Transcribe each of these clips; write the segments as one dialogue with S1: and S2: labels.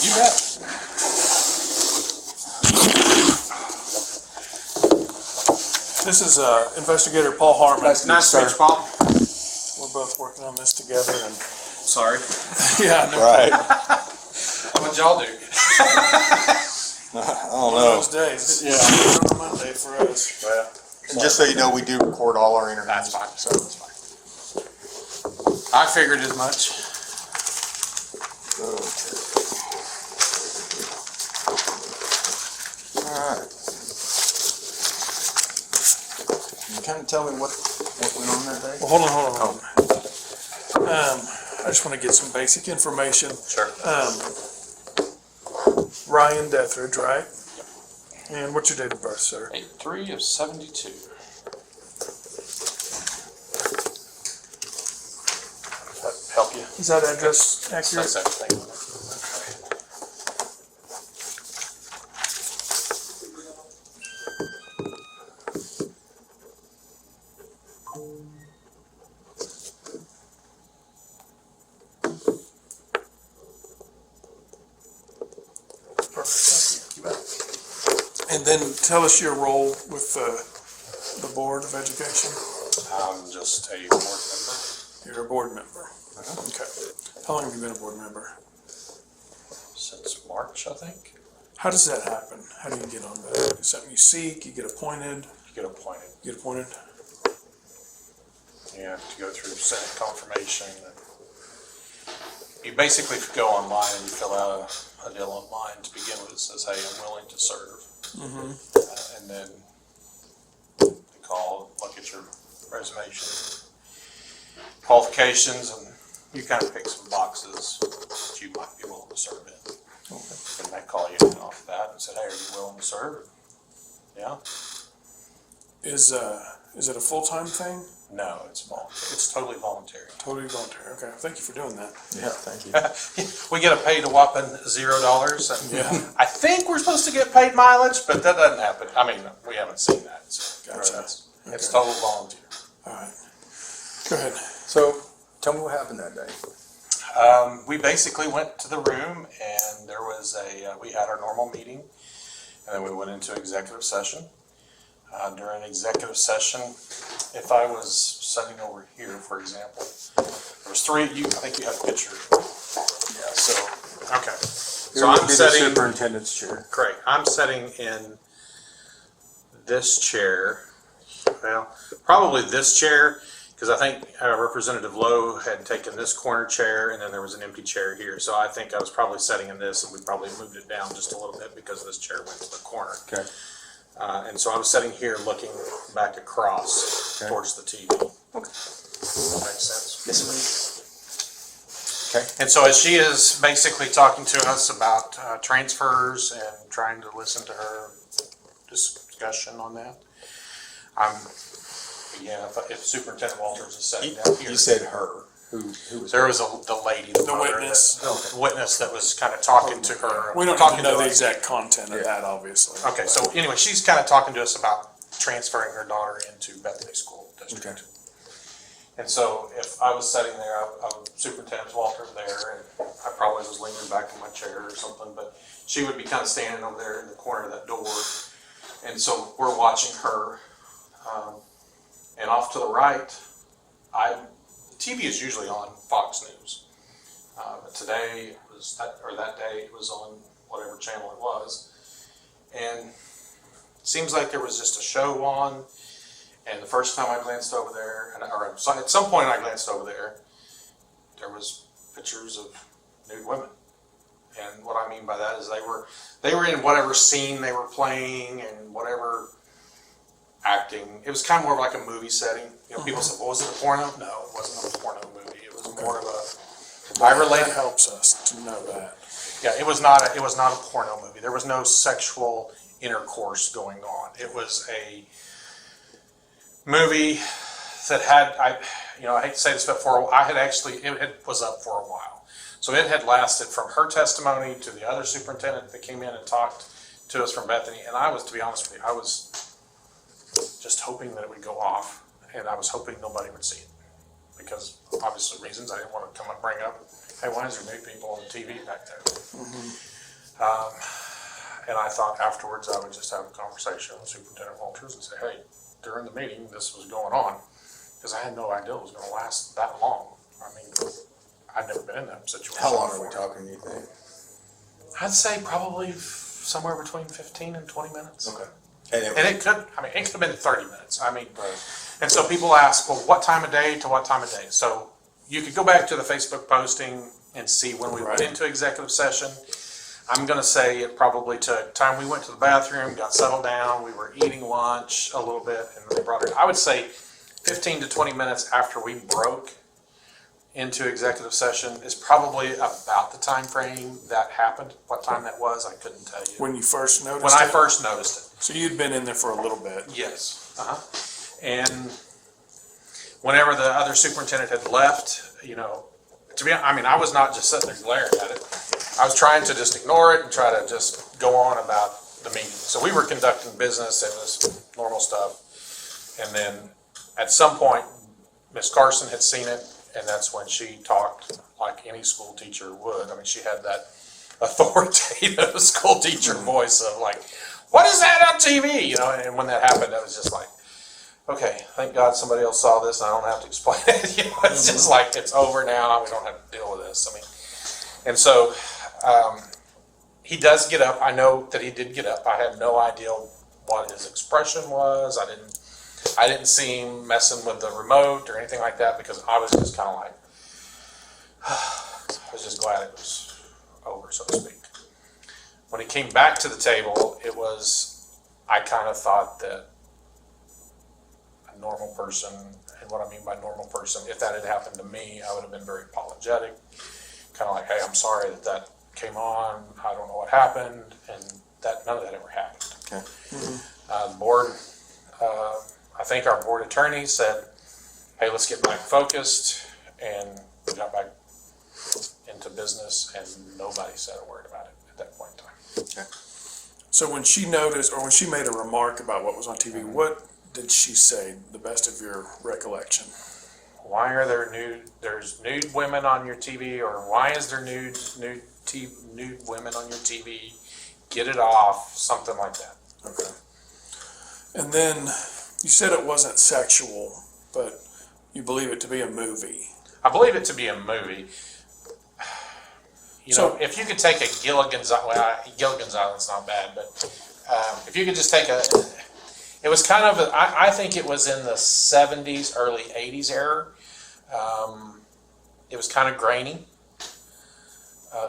S1: You bet.
S2: This is Investigator Paul Harmon.
S1: Nice to meet you, Paul.
S2: We're both working on this together. And
S1: Sorry.
S2: yeah, no,
S3: Right.
S1: What y'all do?
S3: I don't
S2: one of
S3: know.
S2: those days.
S1: Yeah.
S2: It's on a Monday for us.
S1: Well,
S3: And just so you know, we do record all our interviews.
S1: that's fine.
S3: So
S1: That's fine. I figured as much.
S3: all right. Can you kind of tell me what went on that day?
S2: Well, hold on. I just want to get some basic information.
S1: Sure.
S2: Ryan Deatherage, right? And what's your date of birth, sir?
S1: 8/3 of 72. That help you?
S2: Is that address accurate?
S1: That's everything.
S2: Perfect. You bet. And then tell us your role with the Board of Education.
S1: I'm just a board member.
S2: You're a board member. Okay. How long have you been a board member?
S1: Since March, I think.
S2: How does that happen? How do you get on that? Is it something you seek? You get appointed?
S1: You get appointed.
S2: You get appointed?
S1: You have to go through Senate confirmation. And you basically go online and you fill out a deal online to begin with. It says, hey, I'm willing to serve.
S2: Mm-hmm.
S1: And then they call, look at your resume, qualifications, and you kind of pick some boxes that you might be willing to serve in.
S2: Okay.
S1: And they call you off that and said, hey, are you willing to serve? Yeah.
S2: Is it a full-time thing?
S1: No, it's voluntary. It's totally voluntary.
S2: Totally voluntary. Okay. Thank you for doing that.
S3: Yeah, thank you.
S1: We get paid a whopping $0. And
S2: Yeah.
S1: I think we're supposed to get paid mileage, but that doesn't happen. I mean, we haven't seen that. So
S2: Gotcha.
S1: It's total volunteer.
S2: All right. Go ahead.
S3: So tell me what happened that day.
S1: We basically went to the room and there was we had our normal meeting and then we went into executive session. During executive session, if I was sitting over here, for example, there was three, I think you had a picture. Yeah, so, okay. So I'm
S3: the
S1: sitting,
S3: superintendent's chair.
S1: great, I'm sitting in this chair, well, probably this chair, because I think Representative Lowe had taken this corner chair and then there was an empty chair here. So I think I was probably sitting in this and we probably moved it down just a little bit because this chair went to the corner.
S3: Okay.
S1: And so I was sitting here looking back across towards the TV. Okay. That makes sense.
S3: Yes, sir. Okay.
S1: And so as she is basically talking to us about transfers and trying to listen to her discussion on that, again, if Superintendent Walters is sitting down here.
S3: You said her. Who was
S1: There was the lady, the mother,
S2: witness.
S1: the witness that was kind of talking to her.
S2: We don't
S1: talking
S2: even know
S1: to
S2: the
S1: us.
S2: exact content of that, obviously.
S1: Okay, so anyway, she's kind of talking to us about transferring her daughter into Bethany School District.
S3: Okay.
S1: And so if I was sitting there, Superintendent Walters there, and I probably was leaning back in my chair or something, but she would be kind of standing over there in the corner of that door. And so we're watching her, and off to the right, the TV is usually on Fox News. But today, that day, it was on whatever channel it was. And it seems like there was just a show on. And the first time I glanced over there, or at some point I glanced over there, there was pictures of nude women. And what I mean by that is they were in whatever scene they were playing and whatever acting. It was kind of more like a movie setting. You know, people said, well, was it a porno? No, it wasn't a porno movie. It was more of a,
S2: That helps us to know that.
S1: yeah, it was not a porno movie. There was no sexual intercourse going on. It was a movie that had, I hate to say this, but it was up for a while. So it had lasted from her testimony to the other superintendent that came in and talked to us from Bethany. And to be honest with you, I was just hoping that it would go off, and I was hoping nobody would see it because obviously reasons I didn't want to come and bring up hey, why is there nude people on the TV back there? And I thought afterwards I would just have a conversation with Superintendent Walters and say, hey, during the meeting, this was going on, because I had no idea it was gonna last that long. I mean, I'd never been in that situation.
S3: How long are
S1: before.
S3: we talking, you think?
S1: I'd say probably somewhere between 15 and 20 minutes.
S3: Okay.
S1: And it could have been 30 minutes. I mean, and so people ask, well, what time of day to what time of day? So you could go back to the Facebook posting and see when we went into executive session. I'm gonna say it probably took time we went to the bathroom, got settled down, we were eating lunch a little bit, and they brought it. I would say 15 to 20 minutes after we broke into executive session is probably about the time frame that happened. What time that was, I couldn't tell you.
S2: When you first noticed
S1: When I
S2: it?
S1: first noticed it.
S2: So you'd been in there for a little bit.
S1: Yes. And whenever the other superintendent had left, you know, I was not just sitting there glaring at it. I was trying to just ignore it and try to just go on about the meeting. So we were conducting business, it was normal stuff. And then at some point, Miss Carson had seen it, and that's when she talked like any school teacher would. I mean, she had that authoritative school teacher voice of like, what is that on TV? You know, and when that happened, I was just like, okay, thank God somebody else saw this and I don't have to explain it. You know, it's just like, it's over now, we don't have to deal with this. I mean, and so he does get up. I know that he did get up. I had no idea what his expression was. I didn't see him messing with the remote or anything like that, because I was just kind of like, I was just glad it was over, so to speak. When he came back to the table, I kind of thought that a normal person, and what I mean by normal person, if that had happened to me, I would have been very apologetic. Kind of like, hey, I'm sorry that came on, I don't know what happened, and that none of that ever happened.
S3: Okay.
S1: The board, I think our board attorney said, hey, let's get back focused, and we got back into business, and nobody said a word about it at that point in time.
S3: Okay.
S2: So when she noticed, or when she made a remark about what was on TV, what did she say, the best of your recollection?
S1: Why are there's nude women on your TV, or why is there nude women on your TV? Get it off, something like that.
S2: Okay. And then you said it wasn't sexual, but you believe it to be a movie.
S1: I believe it to be a movie. You know, if you could take a Gilligan's Island's not bad, but if you could just take it was kind of, I think it was in the 70s, early 80s era. It was kind of grainy.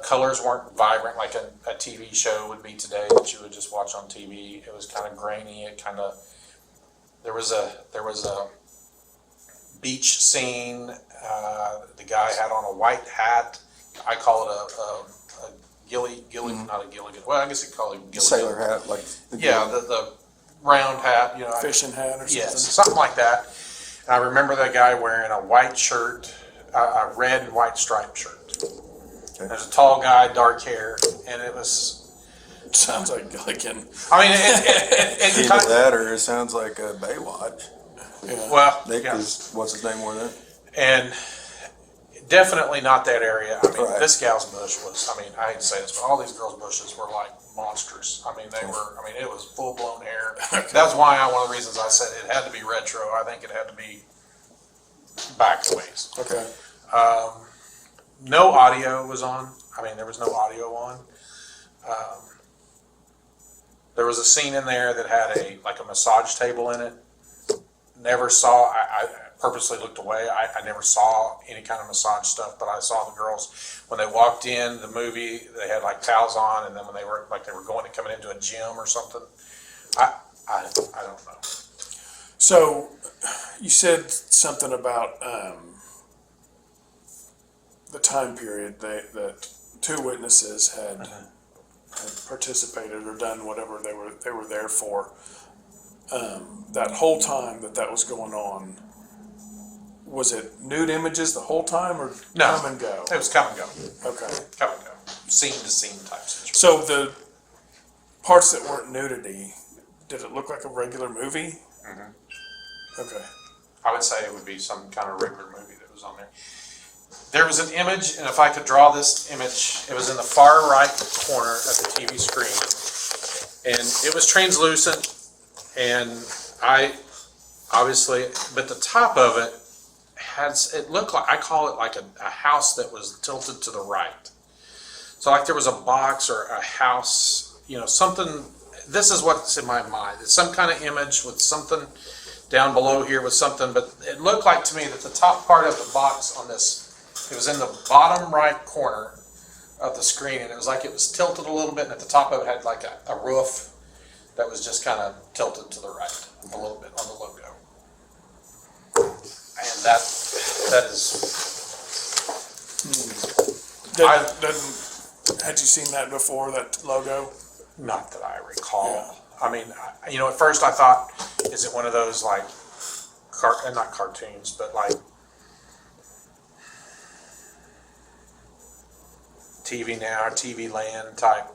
S1: Colors weren't vibrant like a TV show would be today that you would just watch on TV. It was kind of grainy. There was a beach scene. The guy had on a white hat. I call it a Gilligan, not a Gilligan. Well, I guess you call it Gilligan.
S3: Sailor hat, like
S1: the round hat, you know.
S2: Fishing hat or something?
S1: Yes, something like that. And I remember that guy wearing a white shirt, a red and white striped shirt. Okay. There's a tall guy, dark hair, and it was...
S2: Sounds like Gilligan.
S1: I mean, it
S3: either that or it sounds like a Baywatch.
S1: Yeah. Well,
S3: Nick is, what's his name, wore that?
S1: And definitely not that area. I mean,
S3: Right.
S1: This gal's bush was, I mean, I hate to say this, but all these girls' bushes were like monstrous. I mean, it was full-blown hair. That's why one of the reasons I said it had to be retro. I think it had to be back a ways.
S2: Okay.
S1: No audio was on. I mean, there was no audio on. There was a scene in there that had a massage table in it. Never saw, I purposely looked away. I never saw any kind of massage stuff, but I saw the girls, when they walked in the movie, they had like towels on, and then when they were coming into a gym or something. I don't know.
S2: So you said something about the time period that two witnesses had participated or done whatever they were there for. That whole time that was going on, was it nude images the whole time, or
S1: No,
S2: come and go?
S1: It was come and go.
S2: Okay.
S1: Come and go. Scene to scene type situation.
S2: So the parts that weren't nudity, did it look like a regular movie?
S1: Mm-hmm.
S2: Okay.
S1: I would say it would be some kind of regular movie that was on there. there was an image, and if I could draw this image, it was in the far right corner of the TV screen. And it was translucent, and but the top of it it looked like, I call it like a house that was tilted to the right. So like there was a box or a house, something, this is what's in my mind. It's some kind of image with something down below here with something, but it looked like to me that the top part of the box on this, it was in the bottom right corner of the screen, and it was like it was tilted a little bit, and at the top of it had like a roof that was just kind of tilted to the right a little bit on the logo. And that is...
S2: Had you seen that before, that logo?
S1: Not that I recall.
S2: Yeah.
S1: I mean, at first I thought, is it one of those like, not cartoons, but like TV Now, TV Land type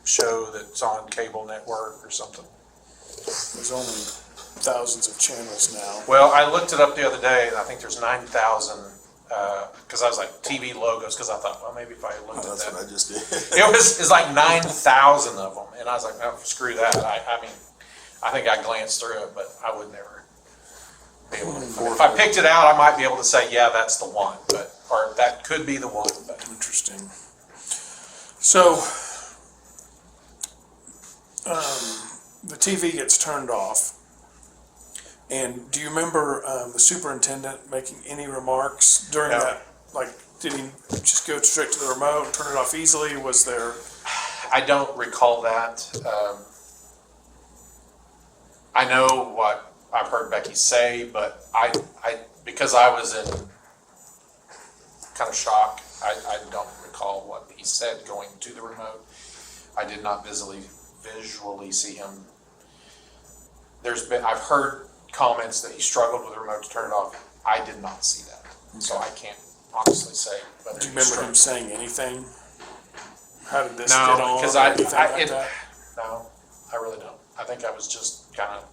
S1: show that's on cable network or something.
S2: There's only thousands of channels now.
S1: Well, I looked it up the other day, and I think there's 9,000, because I was like, TV logos, because I thought, well, maybe if I looked at
S3: That's
S1: that.
S3: what I just did.
S1: It's like 9,000 of them, and I was like, no, screw that. I mean, I think I glanced through it, but I would never be able to. If I picked it out, I might be able to say, yeah, that's the one, or that could be the one. But.
S2: Interesting. So, the TV gets turned off. And do you remember the superintendent making any remarks during
S1: No.
S2: that? Like, did he just go straight to the remote and turn it off easily? Was there...
S1: I don't recall that. I know what I've heard Becky say, but I because I was in kind of shock, I don't recall what he said going to the remote. I did not visually see him. I've heard comments that he struggled with the remote to turn it off. I did not see that, so I can't honestly say whether
S2: Do you
S1: he
S2: remember him
S1: struggled.
S2: saying anything? How did this
S1: No,
S2: get on?
S1: because
S2: or anything like that?
S1: no, I really don't. I think I was just kind of,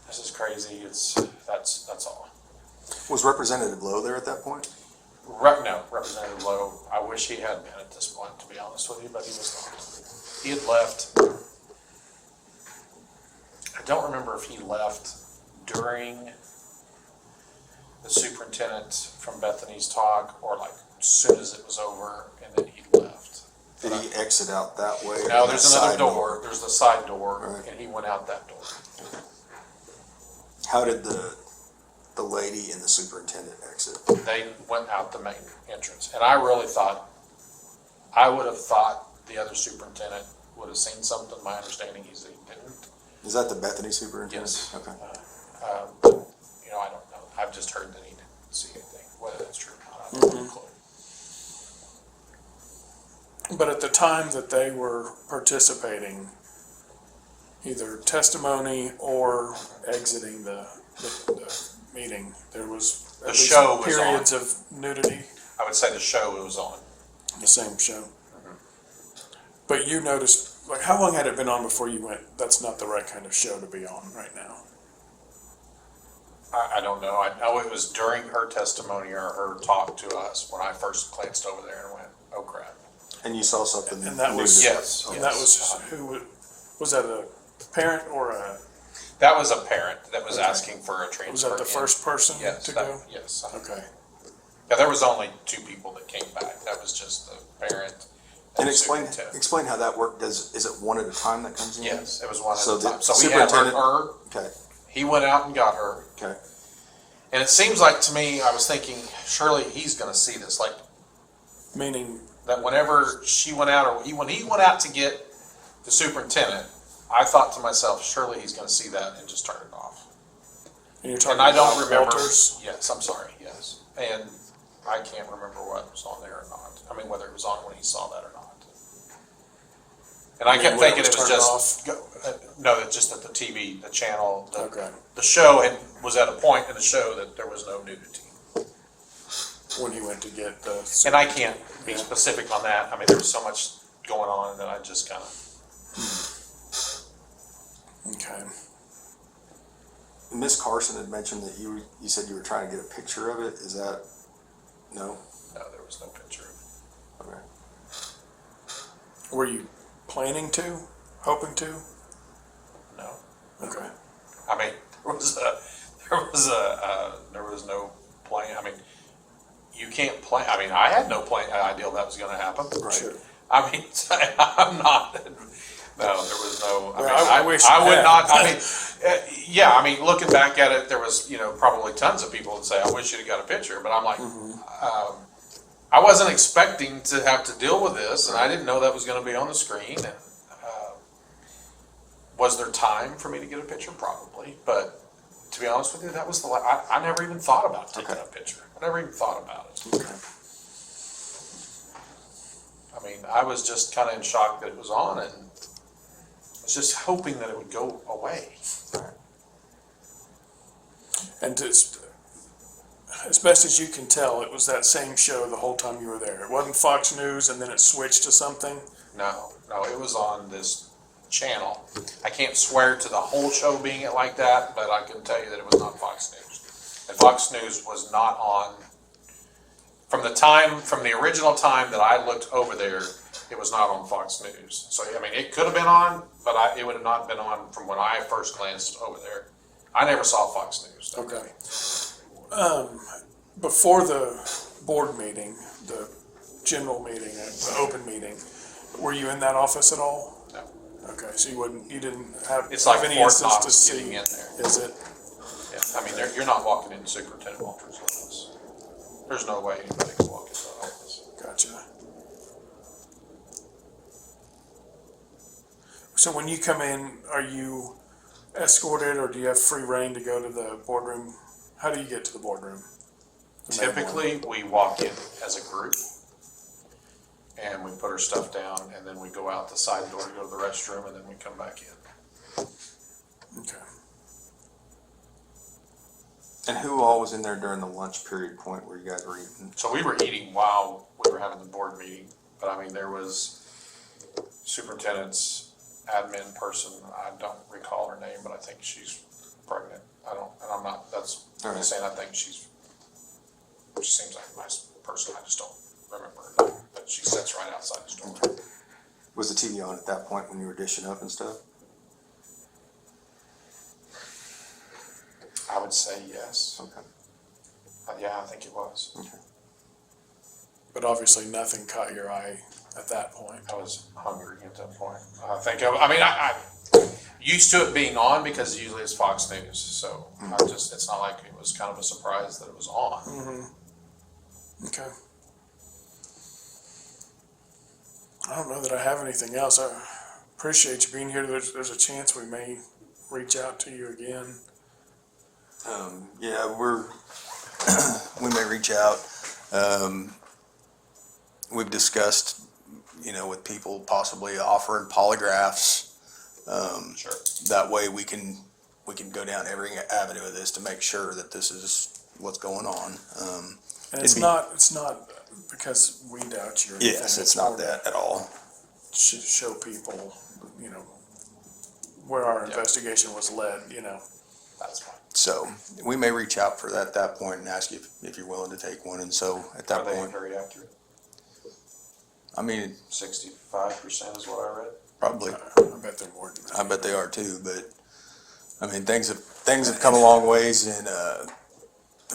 S1: this is crazy. That's all.
S3: Was Representative Lowe there at that point?
S1: No, Representative Lowe. I wish he had been at this point, to be honest with you, but he was not. He had left. I don't remember if he left during the superintendent from Bethany's talk or like as soon as it was over and then he left.
S3: Did he exit out that way?
S1: No,
S3: or
S1: there's
S3: that
S1: another
S3: side
S1: door. There's the side door,
S3: Right.
S1: and he went out that door.
S3: How did the lady and the superintendent exit?
S1: They went out the main entrance, and I really thought, I would have thought the other superintendent would have seen something. My understanding is that he didn't.
S3: Is that the Bethany superintendent?
S1: Yes.
S3: Okay.
S1: I don't know. I've just heard that he didn't see anything. Whether that's true or not, I don't have a clue.
S2: But at the time that they were participating, either testimony or exiting the meeting, there was
S1: The
S2: at least
S1: show was
S2: periods of nudity,
S1: I would say the show was on.
S2: the same show. But you noticed, like, how long had it been on before you went, that's not the right kind of show to be on right now?
S1: I don't know. I know it was during her testimony or her talk to us when I first glanced over there and went, oh crap.
S3: And you saw something?
S2: And that was-
S1: Yes.
S2: And that was, was that a parent or
S1: That was a parent that was
S2: Okay.
S1: asking for a transfer.
S2: was that the
S1: in.
S2: first person
S1: Yes,
S2: to
S1: that-
S2: go?
S1: Yes.
S2: Okay.
S1: Yeah, there was only 2 people that came back. That was just the parent.
S3: And
S1: the
S3: explain
S1: superintendent.
S3: how that worked. Is it one at a time that comes in?
S1: Yes, it was one at
S3: So
S1: a
S3: the
S1: time. So we had
S3: superintendent-
S1: her,
S3: Okay,
S1: he went out and got her.
S3: okay.
S1: And it seems like to me, I was thinking, surely he's gonna see this. Like,
S2: Meaning,
S1: that whenever she went out, or when he went out to get the superintendent, I thought to myself, surely he's gonna see that and just turn it off.
S2: and you're talking
S1: And I don't
S2: about
S1: remember.
S2: Walters?
S1: Yes, I'm sorry, yes. And I can't remember what was on there or not. I mean, whether it was on when he saw that or not. And I
S2: You
S1: kept
S2: mean when
S1: thinking
S2: it
S1: it was
S2: was
S1: just, no, it's just that the TV, the channel,
S2: Okay.
S1: the show was at a point in the show that there was no nudity.
S2: When he went to get the.
S1: And I can't be specific on that. I mean, there was so much going on that I just kind of.
S2: Okay.
S3: Miss Carson had mentioned that you said you were trying to get a picture of it. Is that No?
S1: No, there was no picture.
S3: Okay.
S2: Were you planning to, hoping to?
S1: No.
S2: Okay.
S1: I mean, there was no plan. I mean, you can't plan. I mean, I had no idea that was going to happen.
S3: Right.
S2: Sure.
S1: I mean, I'm not. No, there was no. I mean,
S2: I wish
S1: I
S2: you
S1: would
S2: had.
S1: not. I mean, yeah. I mean, looking back at it, there was probably tons of people would say, "I wish you'd have got a picture," but I'm like, I wasn't expecting to have to deal with this, and I didn't know that was going to be on the screen. And was there time for me to get a picture? Probably, but to be honest with you, that was the. I never even thought about taking a picture. I never even thought about it.
S2: Okay.
S1: I mean, I was just kind of in shock that it was on, and I was just hoping that it would go away.
S2: And just, as best as you can tell, it was that same show the whole time you were there. It wasn't Fox News and then it switched to something?
S1: No, it was on this channel. I can't swear to the whole show being it like that, but I can tell you that it was not Fox News. And Fox News was not on, from the original time that I looked over there, it was not on Fox News. So, I mean, it could have been on, but it would have not been on from when I first glanced over there. I never saw Fox News.
S2: Okay. Before the board meeting, the general meeting, the open meeting, were you in that office at all?
S1: No.
S2: Okay, so you didn't have
S1: It's like
S2: any
S1: Fort
S2: instance to
S1: Knox
S2: see?
S1: getting in there.
S2: Is it?
S1: Yeah, I mean, you're not walking into Superintendent Walters' office. There's no way anybody can walk into that office.
S2: Gotcha. So when you come in, are you escorted or do you have free reign to go to the boardroom? How do you get to the boardroom? The main one?
S1: Typically, we walk in as a group, and we put our stuff down, and then we go out the side door to go to the restroom, and then we come back in.
S2: Okay.
S3: And who all was in there during the lunch period point where you guys were eating?
S1: So we were eating while we were having the board meeting, but I mean, there was superintendent's admin person, I don't recall her name, but I think she's pregnant. That's
S3: All right.
S1: saying I think she seems like a nice person, I just don't remember her name, but she sits right outside the store.
S3: Was the TV on at that point when you were dishing up and stuff?
S1: I would say yes.
S3: Okay.
S1: Yeah, I think it was.
S3: Okay.
S2: But obviously nothing caught your eye at that point.
S1: I was hungry at that point. I used to it being on because usually it's Fox News, so it's not like it was kind of a surprise that it was on.
S2: Mm-hmm. Okay. I don't know that I have anything else. I appreciate you being here. There's a chance we may reach out to you again.
S3: Yeah, we may reach out. We've discussed, with people possibly offering polygraphs.
S1: Sure.
S3: That way we can go down every avenue of this to make sure that this is what's going on.
S2: And it's not because we doubt you or anything.
S3: Yes, it's not
S2: more
S3: that at all.
S2: to show people, where our investigation was led,
S1: That's fine.
S3: So we may reach out for that at that point and ask you if you're willing to take one. And so at that
S1: Are they
S3: point,
S1: very accurate?
S3: I mean,
S1: 65% is what I read.
S3: probably.
S2: I bet they're more than that.
S3: I bet they are too, but I mean, things have come a long ways in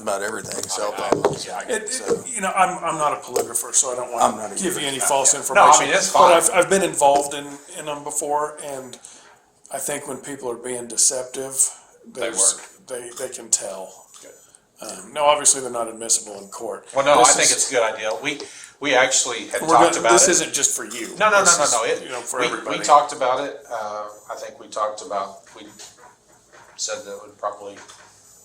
S3: about everything. So,
S2: I'm not a polygrapher, so I don't
S3: I'm
S2: want
S3: not
S2: to give
S3: either.
S2: you any false information.
S1: it's fine.
S2: But I've been involved in them before, and I think when people are being deceptive, they can tell.
S1: Good.
S2: No, obviously they're not admissible in court.
S1: Well, no,
S2: This
S1: I think
S2: is-
S1: it's a good idea. We actually had
S2: we're
S1: talked
S2: gonna-
S1: about
S2: This
S1: it.
S2: isn't just for you.
S1: No.
S2: This is, for
S1: We
S2: everybody.
S1: talked about it. I think we said that it would probably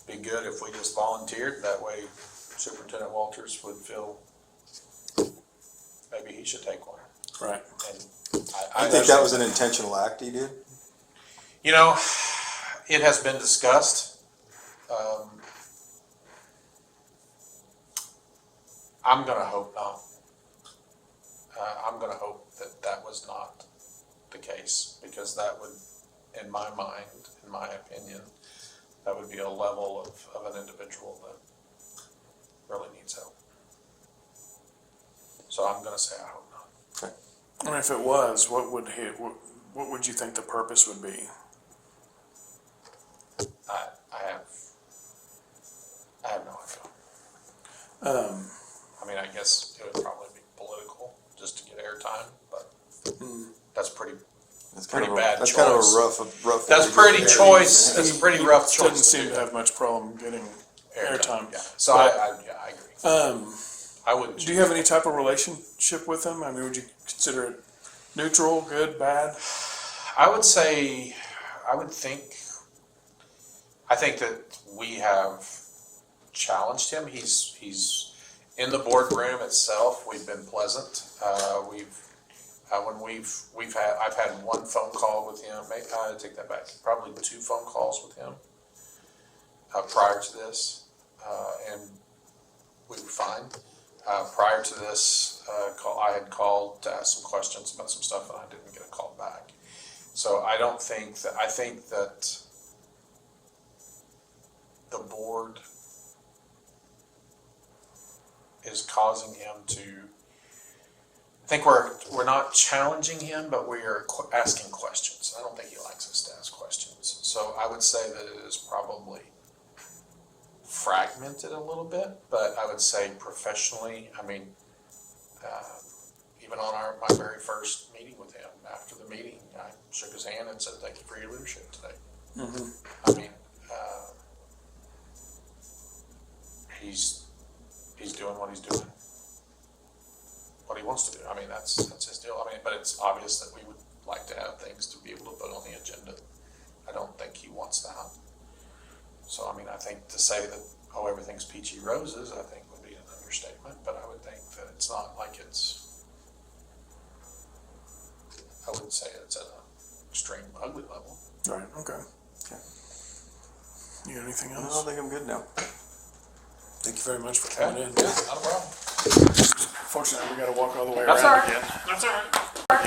S1: be good if we just volunteered. That way Superintendent Walters would feel maybe he should take one.
S2: Right.
S1: And
S3: I think that was an intentional act he did.
S1: It has been discussed. I'm gonna hope not. I'm gonna hope that was not the case, because that would, in my mind, in my opinion, that would be a level of an individual that really needs help. So I'm gonna say I hope not.
S2: I mean, if it was, what would you think the purpose would be?
S1: I have no idea.
S2: Um,
S1: I mean, I guess it would probably be political, just to get airtime, but that's pretty bad
S3: That's
S1: choice.
S3: kind of a rough.
S1: That's pretty choice, that's a pretty rough choice.
S2: Doesn't seem to have much problem getting airtime.
S1: Yeah, so I agree. I wouldn't.
S2: Do you have any type of relationship with him? I mean, would you consider it neutral, good, bad?
S1: I would say, I think that we have challenged him. He's in the boardroom itself. We've been pleasant. I've had one phone call with him. Maybe I take that back. Probably 2 phone calls with him prior to this, and we were fine. Prior to this call, I had called to ask some questions about some stuff, and I didn't get a call back. So I think that the board is causing him to, I think we're not challenging him, but we are asking questions. I don't think he likes us to ask questions. So I would say that it is probably fragmented a little bit, but I would say professionally, I mean, even on my very first meeting with him, after the meeting, I shook his hand and said, "Thank you for your leadership today." I mean, he's doing what he's doing, what he wants to do. I mean, that's his deal. I mean, but it's obvious that we would like to have things to be able to put on the agenda. I don't think he wants that. So, I mean, I think to say that, oh, everything's peachy roses, I think would be an understatement, but I would think that it's not like I wouldn't say it's at an extreme ugly level.
S2: Right, okay. You got anything
S3: No, I
S2: else?
S3: think I'm good now.
S2: Thank you very much for coming in.
S1: Yeah, not a problem.
S2: Fortunately, we gotta walk all the way
S1: That's
S2: around
S1: all right.
S2: again.
S1: That's all right.